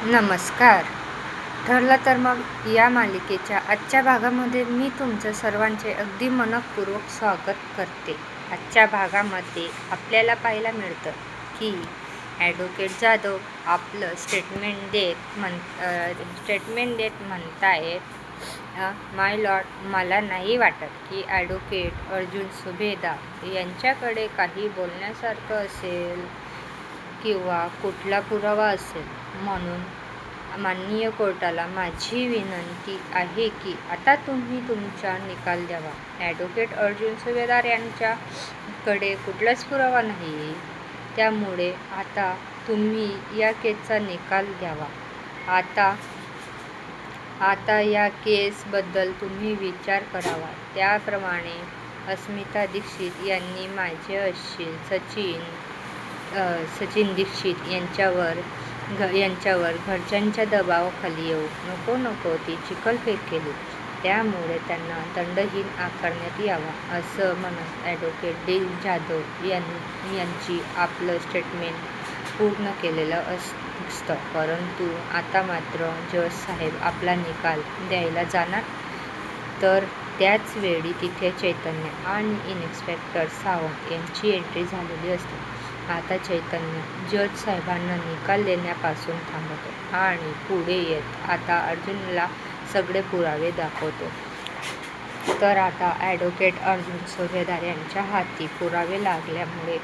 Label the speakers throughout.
Speaker 1: नमस्कार. ठरलं तर मग या मालिकेच्या आजच्या भागामध्ये मी तुमचं सर्वांचे अगदी मनःपूर्वक स्वागत करते. आजच्या भागामध्ये आपल्याला पाहायला मिळतं की ॲडव्होकेट जाधव आपलं स्टेटमेंट देत म्हणतायत, माय लॉर्ड, मला नाही वाटत की ॲडव्होकेट अर्जुन सुभेदार यांच्याकडे काही बोलण्यासारखं असेल किंवा कुठला पुरावा असेल. म्हणून माननीय कोर्टाला माझी विनंती आहे की आता तुम्ही तुमचा निकाल द्यावा. ॲडव्होकेट अर्जुन सुभेदार यांच्याकडे कुठलाच पुरावा नाही, त्यामुळे आता तुम्ही या केसचा निकाल द्यावा. आता या केसबद्दल तुम्ही विचार करावा. त्याप्रमाणे अस्मिता दीक्षित यांनी माझे वकील सचिन दीक्षित यांच्यावर घरच्यांच्या दबावाखाली येऊ नको ती चिखलफेक केली, त्यामुळे त्यांना दंडहीन आकारण्यात यावा, असं म्हणत ॲडव्होकेट डी जाधव यांची आपलं स्टेटमेंट पूर्ण केलेलं असतं. परंतु आता मात्र जज साहेब आपला निकाल द्यायला जाणार, तर त्याच वेळी तिथे चैतन्य आणि इन्स्पेक्टर सावंत यांची एंट्री झालेली असते. आता चैतन्य जज साहेबांना निकाल देण्यापासून थांबवतो आणि पुढे येत आता अर्जुनला सगळे पुरावे दाखवतो. तर आता ॲडव्होकेट अर्जुन सुभेदार यांच्या हाती पुरावे लागल्यामुळे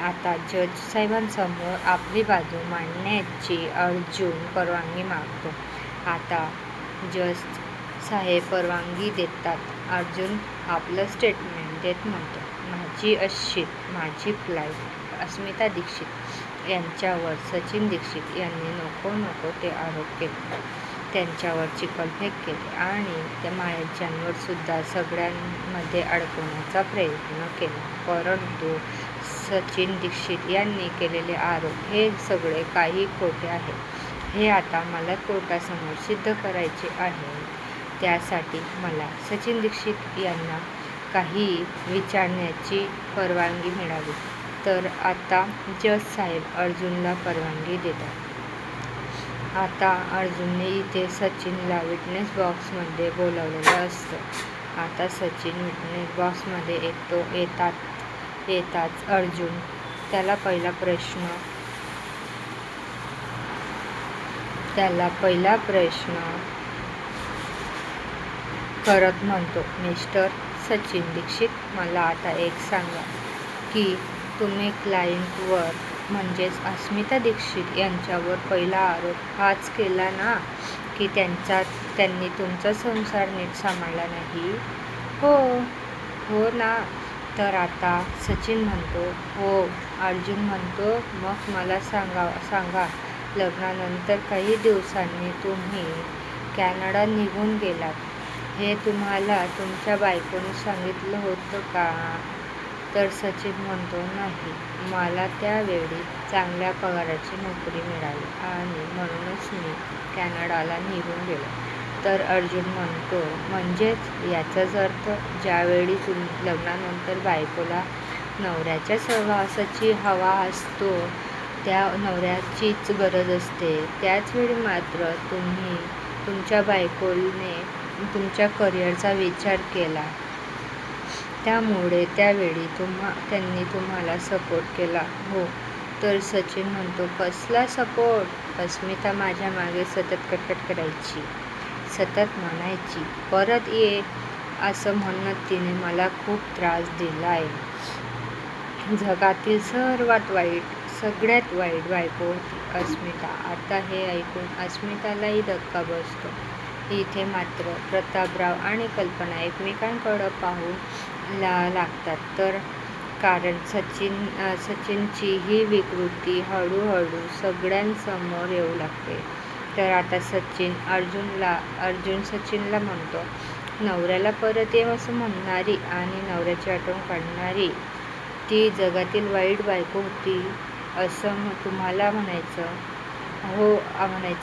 Speaker 1: आता जज साहेबांसमोर आपली बाजू मांडण्याची अर्जुन परवानगी मागतो. आता जज साहेब परवानगी देतात. अर्जुन आपलं स्टेटमेंट देत म्हणतो, माझी फ्लाईट अस्मिता दीक्षित यांच्यावर सचिन दीक्षित यांनी नको ते आरोप केले, त्यांच्यावर चिखलफेक केली आणि त्या मायाच्यांवर सुद्धा सगळ्यांमध्ये अडकवण्याचा प्रयत्न केला. परंतु सचिन दीक्षित यांनी केलेले आरोप हे सगळे काही खोटे आहेत. हे आता मला कोर्टासमोर सिद्ध करायचे आहे. त्यासाठी मला सचिन दीक्षित यांना काही विचारण्याची परवानगी मिळावी. तर आता जज साहेब अर्जुनला परवानगी देतात. आता अर्जुनने इथे सचिनला विटनेस बॉक्समध्ये बोलावलेलं असतं. आता सचिन विटनेस बॉक्समध्ये येताच अर्जुन त्याला पहिला प्रश्न करत म्हणतो, मिस्टर सचिन दीक्षित, मला आता एक सांगा की तुम्ही क्लायंटवर म्हणजेच अस्मिता दीक्षित यांच्यावर पहिला आरोप हाच केला ना की त्यांनी तुमचा संसार नीट सांभाळला नाही? हो ना. तर आता सचिन म्हणतो, हो. अर्जुन म्हणतो, मग मला सांगा, लग्नानंतर काही दिवसांनी तुम्ही कॅनडा निघून गेलात, हे तुम्हाला तुमच्या बायकोने सांगितलं होतं का? तर सचिन म्हणतो, नाही, मला त्यावेळी चांगल्या पगाराची नोकरी मिळाली आणि म्हणूनच मी कॅनडाला निघून गेलो. तर अर्जुन म्हणतो, म्हणजेच याचाच अर्थ ज्यावेळी लग्नानंतर बायकोला नवऱ्याच्या सहवासाची हवा असतो, त्या नवऱ्याचीच गरज असते, त्याचवेळी मात्र तुमच्या बायकोने तुमच्या करिअरचा विचार केला, त्यामुळे त्यावेळी त्यांनी तुम्हाला सपोर्ट केला. हो. तर सचिन म्हणतो, कसला सपोर्ट? अस्मिता माझ्या मागे सतत कटकट करायची, सतत म्हणायची, परत ये, असं म्हणत तिने मला खूप त्रास दिलाय. जगातील सगळ्यात वाईट बायको होती अस्मिता. आता हे ऐकून अस्मितालाही धक्का बसतो. इथे मात्र प्रतापराव आणि कल्पना एकमेकांकडे पाहू लागतात. तर कारण सचिनची ही विकृती हळूहळू सगळ्यांसमोर येऊ लागते. तर आता अर्जुन सचिनला म्हणतो, नवऱ्याला परत ये असं म्हणणारी आणि नवऱ्याची आठवण काढणारी ती जगातील वाईट बायको होती असं तुम्हाला म्हणायचं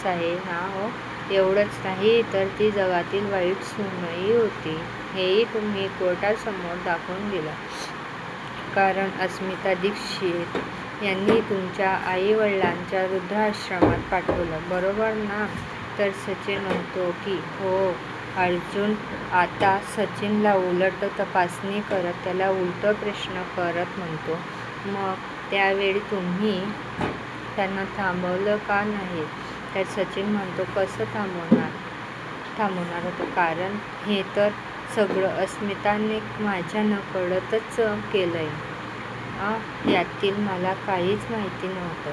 Speaker 1: आहे ना? हो. एवढंच नाही, तर ती जगातील वाईट सूनही होती, हेही तुम्ही कोर्टासमोर दाखवून दिलं. कारण अस्मिता दीक्षित यांनी तुमच्या आईवडिलांच्या वृद्धाश्रमात पाठवलं, बरोबर ना? तर सचिन म्हणतो की हो. अर्जुन आता सचिनला उलट तपासणी करत, त्याला उलट प्रश्न करत म्हणतो, मग त्यावेळी तुम्ही त्यांना थांबवलं का नाही? तर सचिन म्हणतो, कसं थांबवणार होतं, कारण हे तर सगळं अस्मिताने माझ्या नकळतच केलंय. यातील मला काहीच माहिती नव्हतं.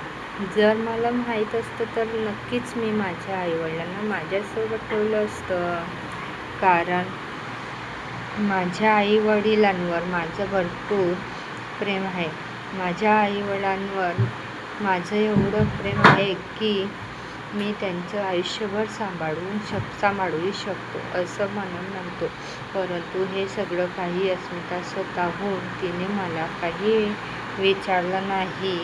Speaker 1: जर मला माहीत असतं तर नक्कीच मी माझ्या आईवडिलांना माझ्यासोबत ठेवलं असतं, कारण माझ्या आईवडिलांवर माझं भरपूर प्रेम आहे. माझ्या आईवडिलांवर माझं एवढं प्रेम आहे की मी त्यांचं आयुष्यभर सांभाळूही शकतो, असं म्हणतो. परंतु हे सगळं काही अस्मिता स्वतःहून तिने मला काही विचारलं नाही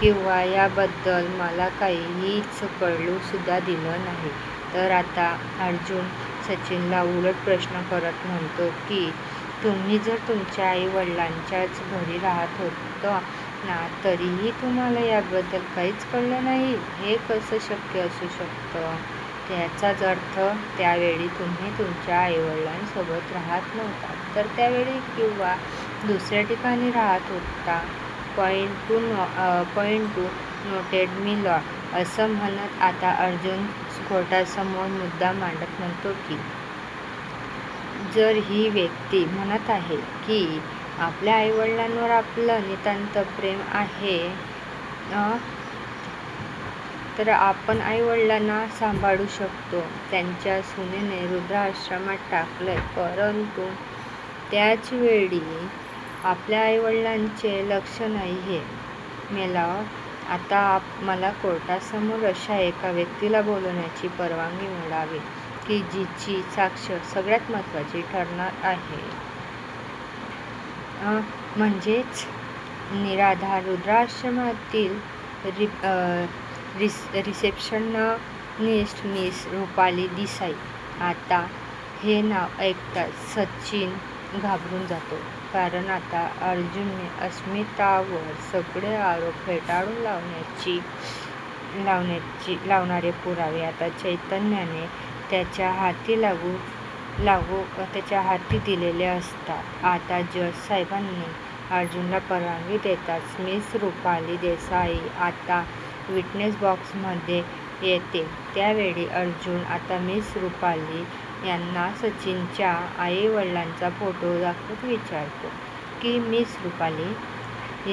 Speaker 1: किंवा याबद्दल मला काहीच कळूसुद्धा दिलं नाही. तर आता अर्जुन सचिनला उलट प्रश्न करत म्हणतो की तुम्ही जर तुमच्या आईवडिलांच्याच घरी राहत होता ना, तरीही तुम्हाला याबद्दल काहीच कळलं नाही, हे कसं शक्य असू शकतं? त्याचाच अर्थ त्यावेळी तुम्ही तुमच्या आईवडिलांसोबत राहत नव्हता, तर त्यावेळी किंवा दुसऱ्या ठिकाणी राहत होता. पॉईंट टू नोटेड मी लॉर्ड, असं म्हणत आता अर्जुन कोर्टासमोर मुद्दा मांडत म्हणतो की जर ही व्यक्ती म्हणत आहे की आपल्या आईवडिलांवर आपलं नितांत प्रेम आहे, तर आपण आईवडिलांना सांभाळू शकतो. त्यांच्या सुनेने वृद्धाश्रमात टाकलंय, परंतु त्याच वेळी आपल्या आईवडिलांचे लक्ष नाही हे मेलाव. आता मला कोर्टासमोर अशा एका व्यक्तीला बोलवण्याची परवानगी मिळावी की जिची साक्ष सगळ्यात महत्त्वाची ठरणार आहे. म्हणजेच निराधार वृद्धाश्रमातील रिसेप्शनिस्ट मिस रुपाली देसाई. आता हे नाव ऐकताच सचिन घाबरून जातो, कारण आता अर्जुनने अस्मितावर सगळे आरोप फेटाळून लावणारे पुरावे आता चैतन्याने त्याच्या हाती दिलेले असतात. आता जज साहेबांनी अर्जुनला परवानगी देताच मिस रुपाली देसाई आता विटनेस बॉक्समध्ये येते. त्यावेळी अर्जुन आता मिस रुपाली यांना सचिनच्या आईवडिलांचा फोटो दाखवत विचारतो की मिस रुपाली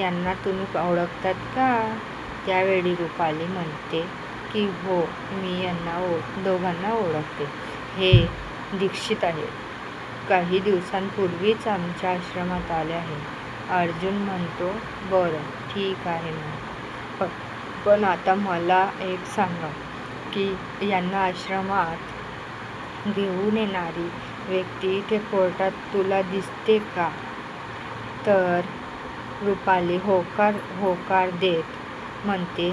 Speaker 1: यांना तुम्ही ओळखतात का? त्यावेळी रुपाली म्हणते की हो, मी यांना दोघांना ओळखते. हे दीक्षित आहेत, काही दिवसांपूर्वीच आमच्या आश्रमात आले आहेत. अर्जुन म्हणतो, बरं ठीक आहे मग, पण आता मला एक सांगा की यांना आश्रमात घेऊन येणारी व्यक्ती इथे कोर्टात तुला दिसते का? तर रुपाली होकार देत म्हणते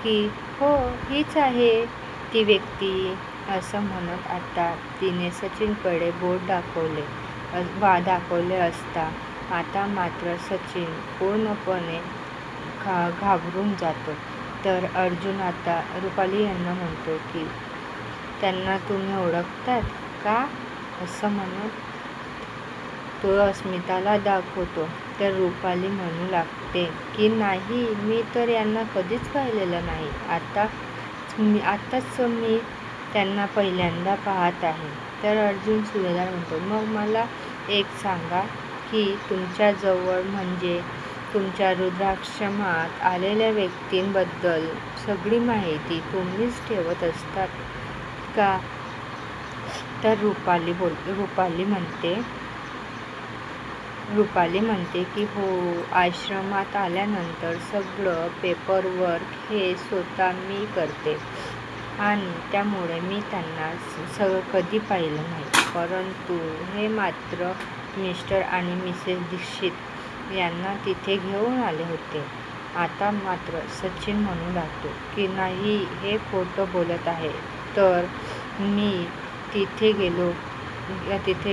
Speaker 1: की हो, हीच आहे ती व्यक्ती. असं म्हणत आता तिने सचिनकडे बोट दाखवले असता आता मात्र सचिन पूर्णपणे घाबरून जातो. तर अर्जुन आता रुपाली यांना म्हणतो की त्यांना तुम्ही ओळखतात का? असं म्हणत तो अस्मिताला दाखवतो. तर रुपाली म्हणू लागते की नाही, मी तर यांना कधीच पाहिलेलं नाही, आताच मी त्यांना पहिल्यांदा पाहत आहे. तर अर्जुन सुभेदार म्हणतो, मग मला एक सांगा की तुमच्याजवळ म्हणजे तुमच्या वृद्धाश्रमात आलेल्या व्यक्तींबद्दल सगळी माहिती तुम्हीच ठेवत असतात का? तर रुपाली म्हणते की हो, आश्रमात आल्यानंतर सगळं पेपरवर्क हे स्वतः मी करते आणि त्यामुळे मी त्यांना कधी पाहिलं नाही. परंतु हे मात्र मिस्टर आणि मिसेस दीक्षित यांना तिथे घेऊन आले होते. आता मात्र सचिन म्हणू लागतो की नाही, हे खोटं बोलत आहे. तर मी तिथे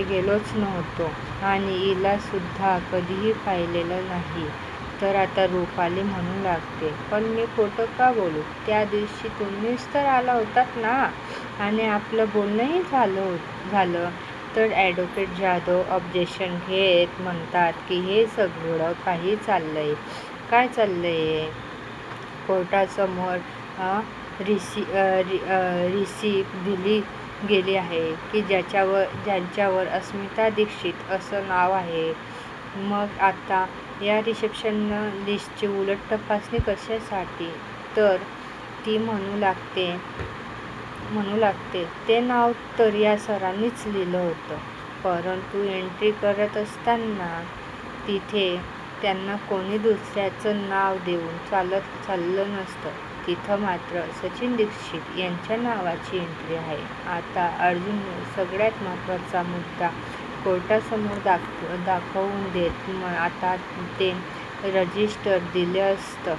Speaker 1: गेलोच नव्हतो आणि हिला सुद्धा कधीही पाहिलेलं नाही. तर आता रूपाली म्हणू लागते, पण मी खोटं का बोलू? त्या दिवशी तुम्हीच तर आला होतात ना आणि आपलं बोलणंही झालं. तर ॲडव्होकेट जाधव ऑब्जेक्शन घेत म्हणतात की हे सगळं काही काय चाललंय? कोर्टासमोर रिसिप्ट दिली गेली आहे की ज्यांच्यावर अस्मिता दीक्षित असं नाव आहे. मग आता या रिसेप्शन लिस्टची उलट तपासणी कशासाठी? तर ती म्हणू लागते ते नाव तर या सरांनीच लिहिलं होतं, परंतु एंट्री करत असताना तिथे त्यांना कोणी दुसऱ्याचं नाव देऊन चाललं नसतं. तिथं मात्र सचिन दीक्षित यांच्या नावाची एंट्री आहे. आता अर्जुनने सगळ्यात महत्त्वाचा मुद्दा कोर्टासमोर दाखवून देत आता ते रजिस्टर दिलं असतं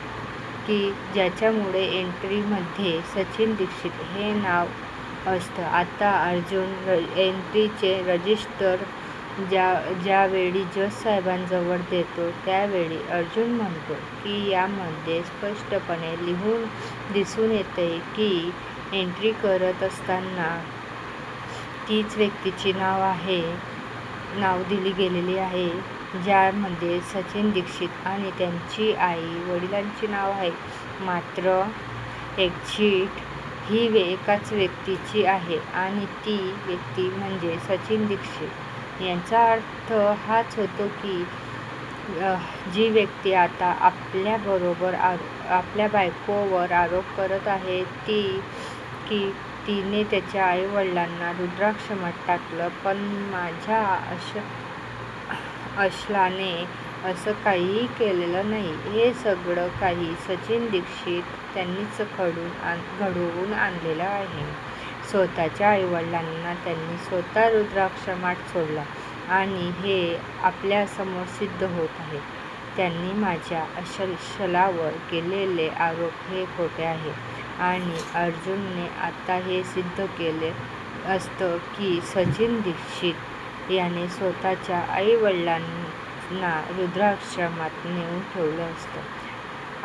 Speaker 1: की ज्याच्यामुळे एंट्रीमध्ये सचिन दीक्षित हे नाव असतं. आता अर्जुन एंट्रीचे रजिस्टर ज्यावेळी जज साहेबांजवळ देतो त्यावेळी अर्जुन म्हणतो की यामध्ये स्पष्टपणे दिसून येतंय की एंट्री करत असताना तीच व्यक्तीची नाव दिली गेलेली आहे, ज्यामध्ये सचिन दीक्षित आणि त्यांची आई वडिलांची नाव आहे. मात्र एक्झिट ही एकाच व्यक्तीची आहे आणि ती व्यक्ती म्हणजे सचिन दीक्षित. याचा अर्थ हाच होतो की जी व्यक्ती आता आपल्या बायकोवर आरोप करत आहे की तिने त्याच्या आईवडिलांना रुद्राक्षमात टाकलं, पण माझ्या अशलाने असं काहीही केलेलं नाही. हे सगळं काही सचिन दीक्षित त्यांनीच घडवून आणलेलं आहे. स्वतःच्या आईवडिलांना त्यांनी स्वतः रुद्राक्षमात सोडला आणि हे आपल्यासमोर सिद्ध होत आहे. त्यांनी माझ्या अशलावर केलेले आरोप हे खोटे आहेत आणि अर्जुनने आता हे सिद्ध केले असतं की सचिन दीक्षित याने स्वतःच्या आईवडिलांना रुद्राक्षमात नेऊन ठेवलं असतं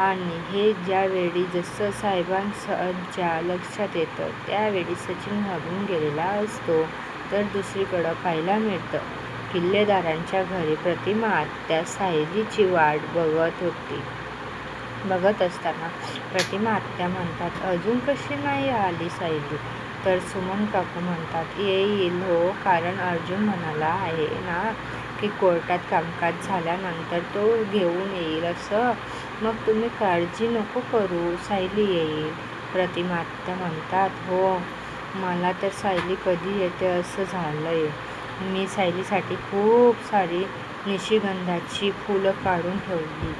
Speaker 1: आणि हे ज्यावेळी जसं साहेबांच्या लक्षात येतं त्यावेळी सचिन घाबरून गेलेला असतो. तर दुसरीकडं पाहायला मिळतं किल्लेदारांच्या घरी प्रतिमा आत्या सायलीची वाट बघत असताना प्रतिमा आत्या म्हणतात, अजून कशी नाही आली सायली? तर सुमन काकू म्हणतात, येईल हो, कारण अर्जुन म्हणाला आहे ना की कोर्टात कामकाज झाल्यानंतर तो घेऊन येईल असं. मग तुम्ही काळजी नको करू, सायली येईल. प्रतिमा आत्या म्हणतात, हो, मला तर सायली कधी येते असं झालंय. मी सायलीसाठी खूप सारी निशिगंधाची फुलं काढून ठेवली,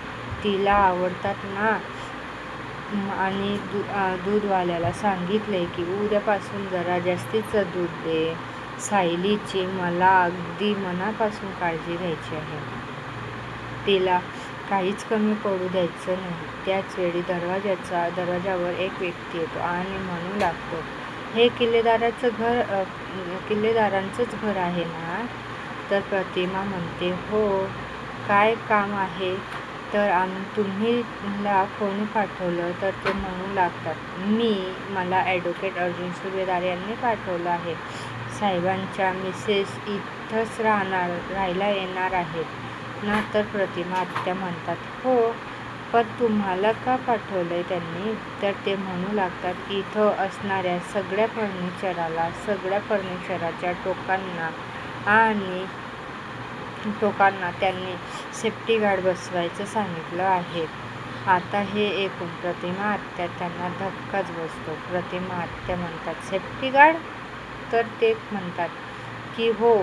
Speaker 1: तिला आवडतात ना, आणि दूधवाल्याला सांगितलंय की उद्यापासून जरा जास्तीचं दूध दे. सायलीची मला अगदी मनापासून काळजी घ्यायची आहे, तिला काहीच कमी पडू द्यायचं नाही. त्याच वेळी दरवाजावर एक व्यक्ती येतो आणि म्हणू लागतो, हे किल्लेदारांचंच घर आहे ना? तर प्रतिमा म्हणते, हो, काय काम आहे? तर तुम्हीला कोणी पाठवलं? तर ते म्हणू लागतात, मला ॲडव्होकेट अर्जुन सुभेदार यांनी पाठवलं आहे. साहेबांच्या मिसेस इथंच राहायला येणार आहेत ना? तर प्रतिमा आत्या म्हणतात, हो, पण तुम्हाला का पाठवलंय त्यांनी? तर ते म्हणू लागतात, इथं असणाऱ्या सगळ्या फर्निचराच्या टोकांना त्यांनी सेफ्टी गार्ड बसवायचं सांगितलं आहे. आता हे ऐकून प्रतिमा आत्या त्यांना धक्काच बसतो. प्रतिमा आत्या म्हणतात, सेफ्टी गार्ड? तर ते म्हणतात की हो,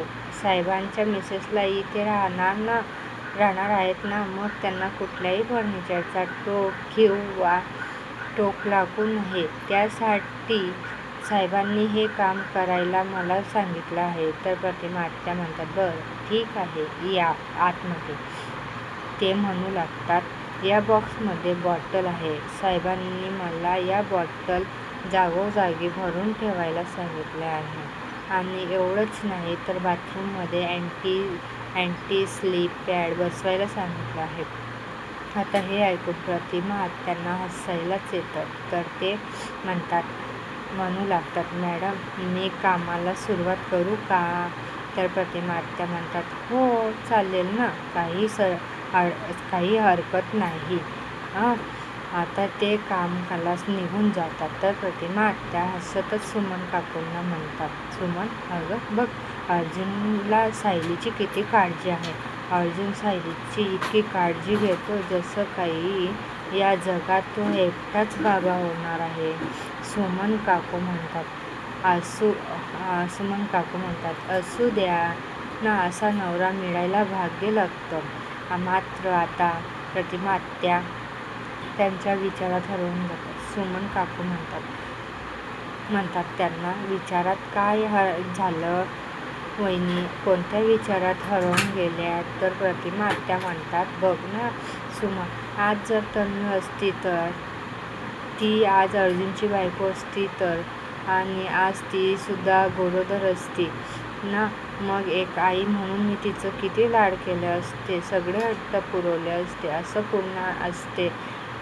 Speaker 1: साहेबांच्या मिसेसला इथे राहणार आहेत ना, मग त्यांना कुठल्याही फर्निचरचा टोक लागू नये त्यासाठी साहेबांनी हे काम करायला मला सांगितलं आहे. तर प्रतिमा आत्या म्हणतात, बरं, ठीक आहे, या आतमध्ये. ते म्हणू लागतात, या बॉक्समध्ये बॉटल आहे. साहेबांनी मला या बॉटल जागोजागी भरून ठेवायला सांगितले आहे. आणि एवढंच नाही तर बाथरूममध्ये अँटी स्लीप पॅड बसवायला सांगितलं आहे. आता हे ऐकून प्रतिमा आत्यांना हसायलाच येतं. तर ते म्हणू लागतात, मॅडम मी कामाला सुरुवात करू का? तर प्रतिमा आत्या म्हणतात, हो चालेल ना, काही हरकत नाही. आता ते कामालाच निघून जातात. तर प्रतिमा आत्या हसतच सुमन काकूंना म्हणतात, सुमन अगं बघ, अर्जुनला सायलीची किती काळजी आहे. अर्जुन सायलीची इतकी काळजी घेतो जसं काही या जगात तो एकटाच बाबा होणार आहे. सुमन काकू म्हणतात, असू द्या ना, असा नवरा मिळायला भाग्य लागतं. मात्र आता प्रतिमा आत्या त्यांच्या विचारात हरवून जातात. सुमन काकू म्हणतात त्यांना, विचारात काय झालं वहिनी, कोणत्या विचारात हरवून गेल्यात? तर प्रतिमा आत्या म्हणतात, बघ ना सुमन, आज जर तन्वी असती तर, ती आज अर्जुनची बायको असती तर, आणि आज ती सुद्धा गरोदर असती ना, मग एक आई म्हणून मी तिचं किती लाड केले असते, सगळे हट्ट पुरवले असते. असं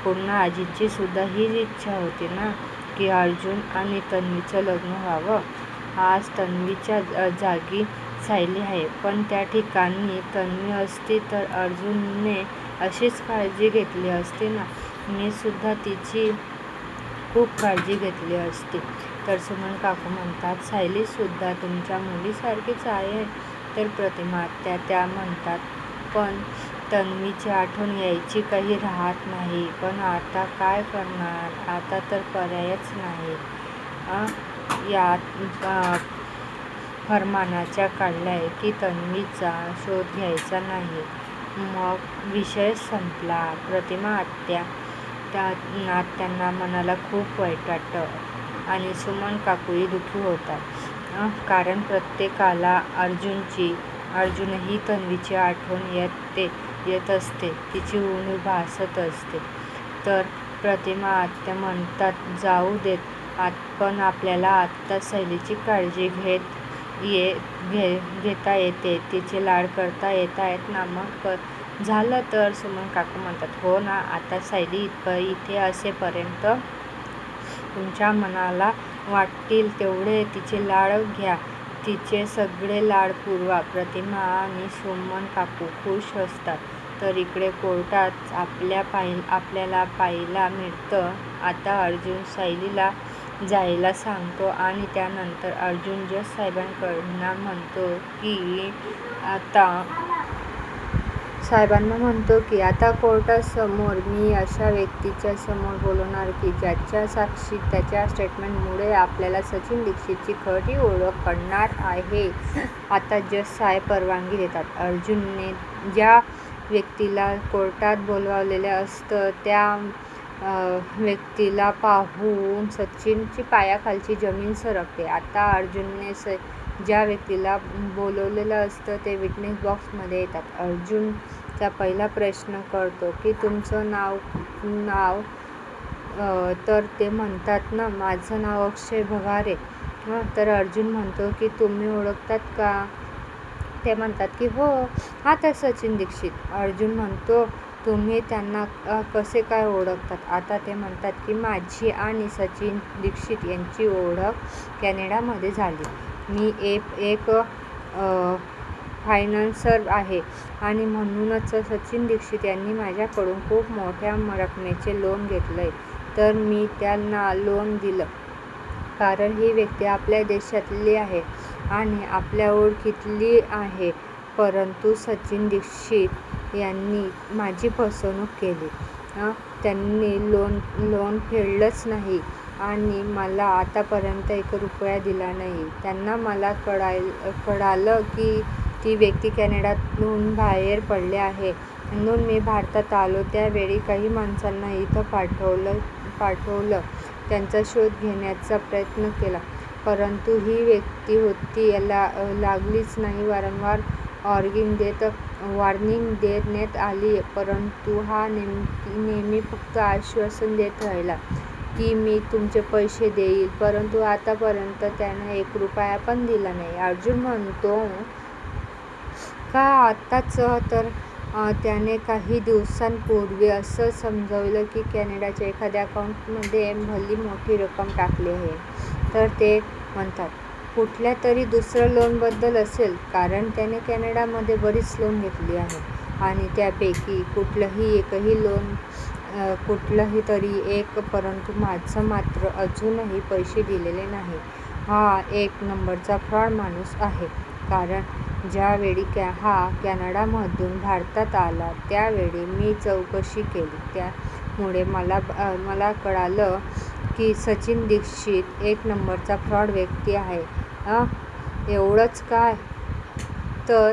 Speaker 1: पूर्ण आजीची सुद्धा हीच इच्छा होती ना, की अर्जुन आणि तन्वीचं लग्न व्हावं. आज तन्वीच्या जागी सायली आहे, पण त्या ठिकाणी तन्वी असती तर अर्जुनने अशीच काळजी घेतली असती ना, मी सुद्धा तिची खूप काळजी घेतली असती. तर सुमन काकू म्हणतात, सायली सुद्धा तुमच्या मुलीसारखीच आहे. तर प्रतिमा आत्या त्या म्हणतात, पण तन्वीची आठवण यायची काही राहत नाही. पण आता काय करणार, आता तर पर्यायच नाही. यात फरमानाच्या काढलाय की तन्वीचा शोध घ्यायचा नाही. मग विषय संपला. प्रतिमा आत्यांना मनाला खूप वाईट वाटतं आणि सुमन काकूही दुःखी होतात. कारण प्रत्येकाला अर्जुनही तन्वीची आठवण येत असते, तिची उणीव भासत असते. तर प्रतिमा आत्या म्हणतात, जाऊ देत, पण आपल्याला आत्ता सायलीची काळजी घेता येते, तिचे लाड करता येतायत ना, मग झालं तर. सुमन काकू म्हणतात, हो ना, आता सायली इथे असेपर्यंत तुमच्या मनाला वाटतील तेवढे तिचे लाड घ्या, तिचे सगळे लाड पुरवा. प्रतिमा आणि सुमन काकू खुश असतात. तर इकडे कोर्टात आपल्याला पाहायला मिळतं, आता अर्जुन सायलीला जायला सांगतो आणि त्यानंतर अर्जुन जज साहेबांना म्हणतो की आता कोर्टासमोर मी अशा व्यक्तीच्या समोर बोलवणार की ज्याच्या साक्षी त्याच्या स्टेटमेंटमुळे आपल्याला सचिन दीक्षितची खरी ओळख कळणार आहे. आता जज साहेब परवानगी देतात. अर्जुनने ज्या व्यक्तीला कोर्टात बोलवलेलं असतं त्या व्यक्तीला पाहून सचिनची पायाखालची जमीन सरकते. आता अर्जुनने ज्या व्यक्तीला बोलवलेलं असतं ते विटनेस बॉक्समध्ये येतात. अर्जुनचा पहिला प्रश्न करतो की तुमचं नाव तर ते म्हणतात ना, माझं नाव अक्षय भगारे. तर अर्जुन म्हणतो की तुम्ही ओळखतात का? ते म्हणतात की हो, आता सचिन दीक्षित. अर्जुन म्हणतो, तुम्ही त्यांना कसे काय ओळखतात? आता ते म्हणतात की माझी आणि सचिन दीक्षित यांची ओळख कॅनडामध्ये झाली. मी एक फायनान्सर आहे आणि म्हणूनच सचिन दीक्षित यांनी माझ्याकडून खूप मोठ्या रकमेचे लोन घेतलंय. तर मी त्यांना लोन दिलं कारण ही व्यक्ती आपल्या देशातली आहे आणि आपल्या ओळखीतली आहे. परंतु सचिन दीक्षित यांनी माझी फसवणूक केली. त्यांनी लोन फेडलंच नाही आणि मला आतापर्यंत 1 रुपया दिला नाही. त्यांना मला कळालं की ती व्यक्ती कॅनडातून बाहेर पडली आहे म्हणून मी भारतात आलो. त्यावेळी काही माणसांना इथं पाठवलं, त्यांचा शोध घेण्याचा प्रयत्न केला, परंतु ही व्यक्ती होती लागलीच नाही. वारंवार वॉर्निंग देण्यात आली, परंतु हा नेहमी फक्त आश्वासन देत राहिला की मी तुमचे पैसे देईल, परंतु आतापर्यंत त्याने 1 रुपया पण दिला नाही. अर्जुन म्हणतो, का आताच तर त्याने काही दिवसांपूर्वी असं समजवलं की कॅनडाच्या एखाद्या अकाउंटमध्ये भली मोठी रक्कम टाकली आहे. तर ते म्हणतात, कुठल्या तरी दुसरं लोनबद्दल असेल, कारण त्याने कॅनडामध्ये बरीच लोन घेतली आहेत आणि त्यापैकी कुठलंही तरी एक, परंतु माझं मात्र अजूनही पैसे दिलेले नाही. हा एक नंबरचा फ्रॉड माणूस आहे. कारण ज्यावेळी हा कॅनडामधून भारतात आला त्यावेळी मी चौकशी केली. त्यामुळे मला कळालं की सचिन दीक्षित एक नंबरचा फ्रॉड व्यक्ती आहे. एवढंच काय, तर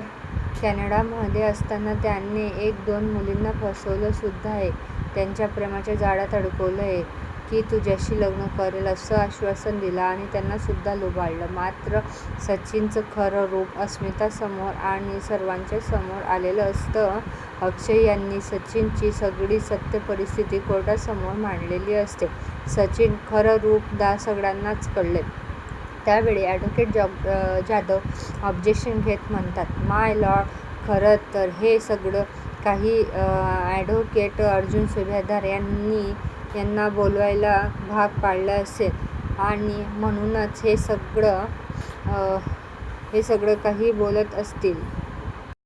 Speaker 1: कॅनडामध्ये असताना त्याने 1-2 मुलींना फसवलं सुद्धा आहे. त्यांच्या प्रेमाच्या जाळ्यात अडकवलं आहे की तुझ्याशी लग्न करेल असं आश्वासन दिलं आणि त्यांना सुद्धा लुबाडलं. मात्र सचिनचं खरं रूप अस्मितासमोर आणि सर्वांच्या समोर आलेलं असतं. अक्षय यांनी सचिनची सगळी सत्य परिस्थिती कोर्टासमोर मांडलेली असते. सचिन खरं रूप सगळ्यांनाच कळले. त्यावेळी ॲडव्होकेट जाधव ऑब्जेक्शन घेत म्हणतात, माय लॉर्ड, खरं तर हे सगळं काही ॲडव्होकेट अर्जुन सुभेदार यांना बोलवायला भाग पाडलं असेल आणि म्हणूनच हे सगळं काही बोलत असतील.